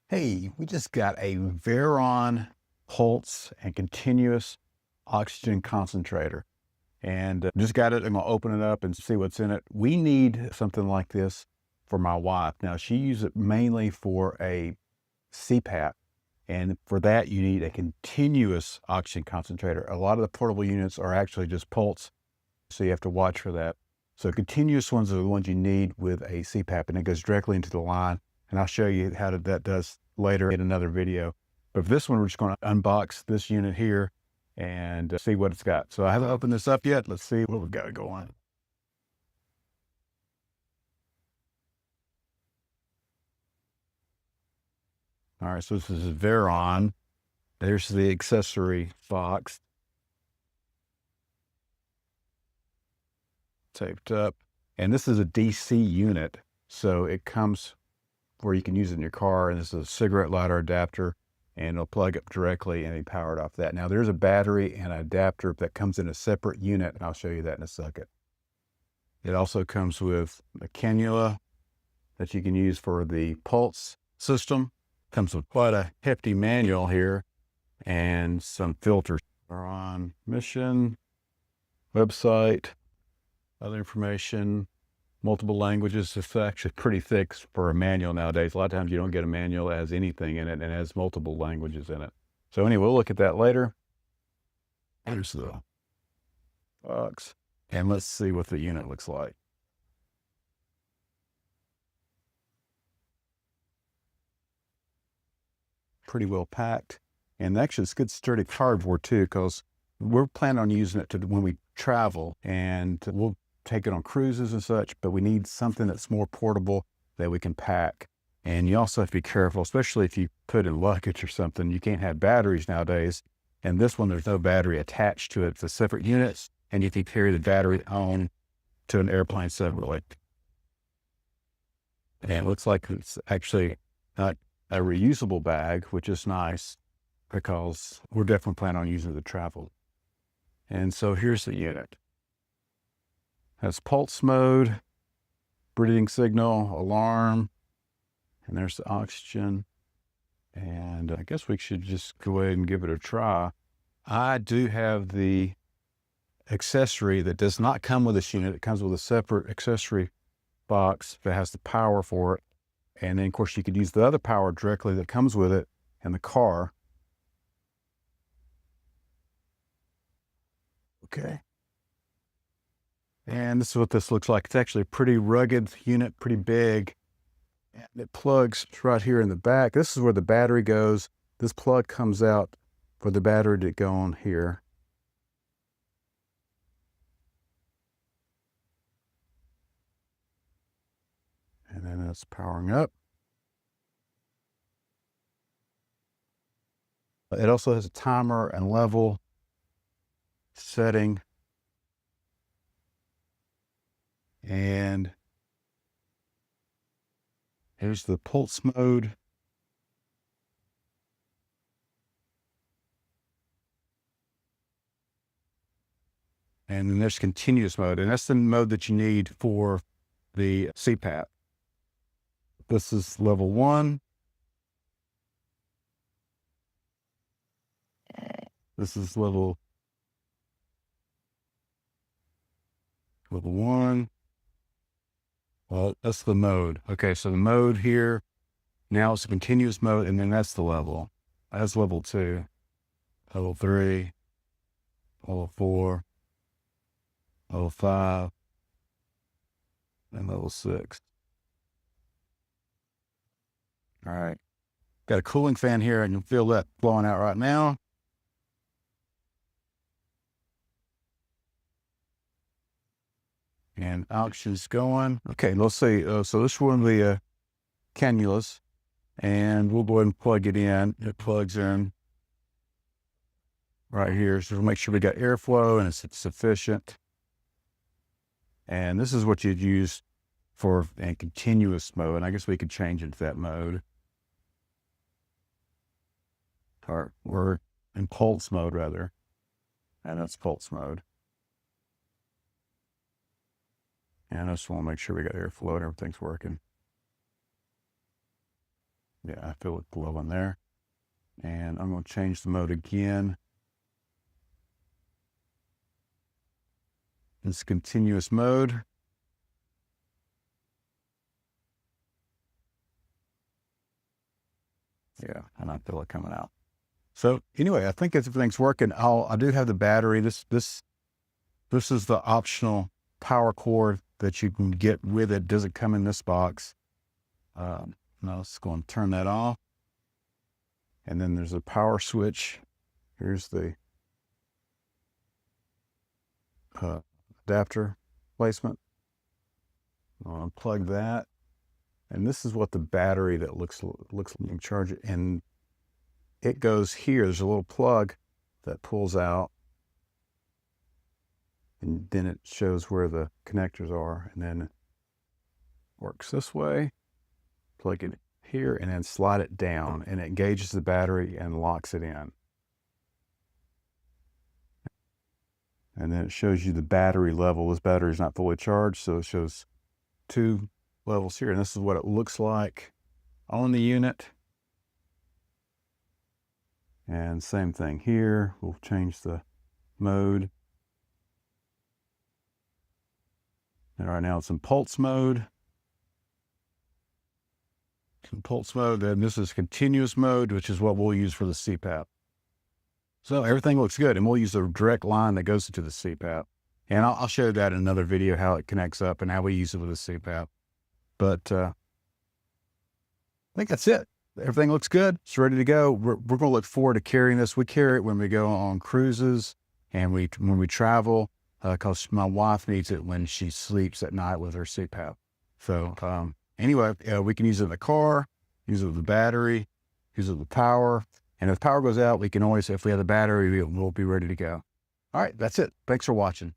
Hey, we just got a VARON pulse and continuous oxygen concentrator and just got it. I'm going to open it up and see what's in it. We need something like this for my wife. Now, she uses it mainly for a CPAP, and for that, you need a continuous oxygen concentrator. A lot of the portable units are actually just pulse, so you have to watch for that. So continuous ones are the ones you need with a CPAP, and it goes directly into the line. And I'll show you how that does later in another video. But for this one, we're just going to unbox this unit here and see what it's got. So I haven't opened this up yet. Let's see what we've got going. All right, so this is VARON. There's the accessory box. Taped up. And this is a DC unit, so it comes where you can use it in your car, and this is a cigarette lighter adapter, and it'll plug up directly and be powered off that. Now there's a battery and an adapter that comes in a separate unit, and I'll show you that in a second. It also comes with a cannula that you can use for the pulse system. Comes with quite a hefty manual here and some filters. We're on mission, website, other information, multiple languages. It's actually pretty thick for a manual nowadays. A lot of times you don't get a manual that has anything in it and it has multiple languages in it. So anyway, we'll look at that later. Here's the box. And let's see what the unit looks like. Pretty well packed. And actually it's good sturdy cardboard too, because we're planning on using it when we travel, and we'll take it on cruises and such, but we need something that's more portable that we can pack. And you also have to be careful, especially if you put in luggage or something. You can't have batteries nowadays. And this one, there's no battery attached to it. It's a separate unit, and you can carry the battery on to an airplane separately. And it looks like it's actually not a reusable bag, which is nice because we're definitely planning on using it to travel. And so here's the unit. Has pulse mode, breathing signal, alarm, and there's the oxygen. And I guess we should just go ahead and give it a try. I do have the accessory that does not come with this unit. It comes with a separate accessory box that has the power for it. And then of course you could use the other power directly that comes with it in the car. Okay. And this is what this looks like. It's actually a pretty rugged unit, pretty big. And it plugs right here in the back. This is where the battery goes. This plug comes out for the battery to go on here. And then it's powering up. It also has a timer and level setting. And here's the pulse mode. And then there's continuous mode. And that's the mode that you need for the CPAP. This is level 1. This is level 1. Well, that's the mode. Okay, so the mode here, now it's a continuous mode, and then that's the level. That's level 2, level 3, level 4, level 5, and level 6. All right. Got a cooling fan here, and you can feel that blowing out right now. And oxygen's going. Okay, let's see. So this is one of the cannulas, and we'll go ahead and plug it in. It plugs in right here. So we'll make sure we got airflow and it's sufficient. And this is what you'd use for a continuous mode. And I guess we could change it to that mode. Or we're in pulse mode rather. And that's pulse mode. And I just want to make sure we got airflow and everything's working. Yeah, I feel it glowing there. And I'm going to change the mode again. It's continuous mode. Yeah, and I feel it coming out. So anyway, I think everything's working. I do have the battery. This is the optional power cord that you can get with it. Doesn't come in this box. Now let's go and turn that off. And then there's a power switch. Here's the adapter placement. I'll unplug that. And this is what the battery that looks like you can charge it. And it goes here. There's a little plug that pulls out. And then it shows where the connectors are. And then it works this way. Plug it here and then slide it down. And it engages the battery and locks it in. And then it shows you the battery level. This battery is not fully charged, so it shows 2 levels here. And this is what it looks like on the unit. And same thing here. We'll change the mode. And right now it's in pulse mode. In pulse mode, and this is continuous mode, which is what we'll use for the CPAP. So everything looks good, and we'll use a direct line that goes into the CPAP. And I'll show that in another video, how it connects up and how we use it with the CPAP. But I think that's it. Everything looks good. It's ready to go. We're going to look forward to carrying this. We carry it when we go on cruises and when we travel, because my wife needs it when she sleeps at night with her CPAP. So anyway, we can use it in the car, use it with the battery, use it with the power. And if the power goes out, we can always, if we have the battery, we'll be ready to go. All right, that's it. Thanks for watching.